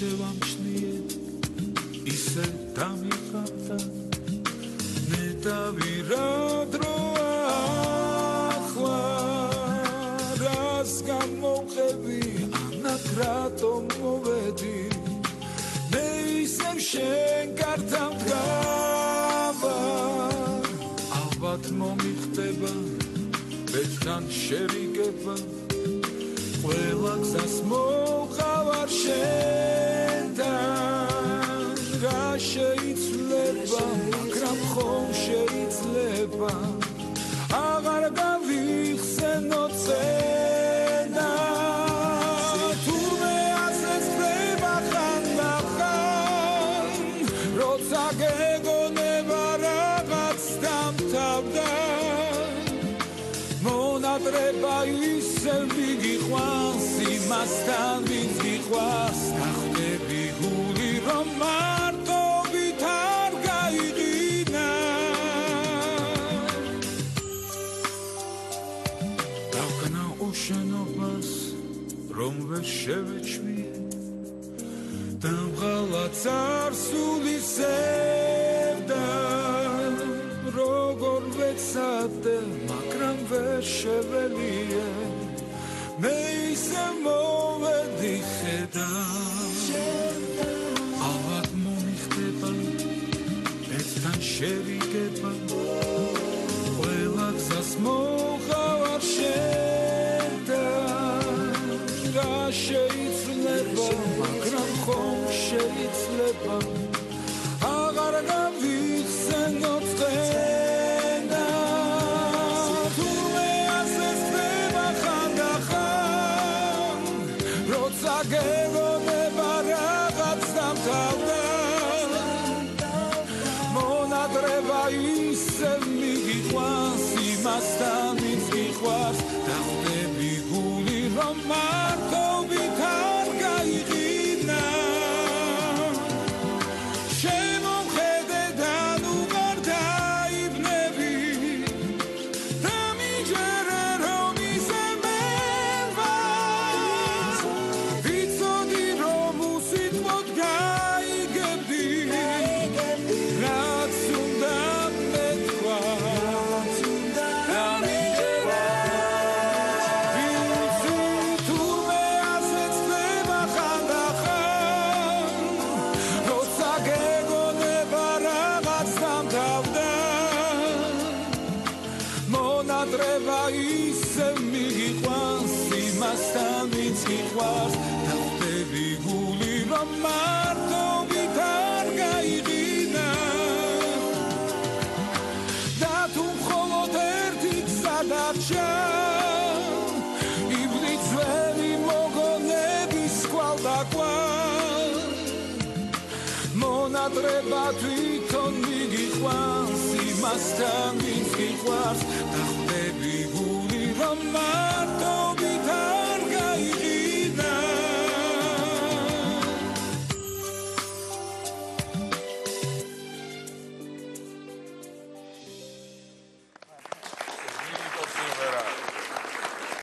შევამჩნიე ისე დამიყავდა ნეტავი რა დროა ახლა რას გამოვყევი ანათ რატომ მოვედი მე ისევ შენ გარდამ დგავარ ალბათ მომიხდება ბეჭდან შერიგება ყველა გზას მოვყავარ შენთან რა შეიძლება მაგრამ ხომ შეიძლება აღარ გავიხსენო წენა თურმე ასეც ხდება ხანდახან როცა გეგონება რაღაც დამთავრდა მონატრება ისევ მიგიყვანს იმასთან ვინც გიყვარს დახტები გული რომ მარტობით არ გაიყინა დავკნა უშენობას რომ ვერ შევეჩვიე დამღალა წარსული სევდა როგორ ვეცადე მაგრამ ვერ შეველიე მე ისე მოვედი ხედავ ალბათ მომიხდება ერთთან შევიგება ყველა გზას მოვყავარ შენთან რა შეიძლება მაგრამ ხომ შეიძლება აღარ გავიხსენო წენა თურმე ასეც ხდება ხანდახან როცა გეგონება რაღაც დამთავრდა მონატრება ისევ მიგიყვანს იმასთან ვინც გიყვარს დახტები გული რომ მარტობით არ გაიყინა ისევ მიგიყვანს იმასთან ვინც გიყვარს დახტები გული რომ მარტობით არ გაიყინა და თუ მხოლოდ ერთი გზა დარჩა იბლი ძველი მოგონების კვალდაკვალ მონატრება თვითონ მიგიყვანს იმასთან ვინც გიყვარს დახტები გული რომ მარტობით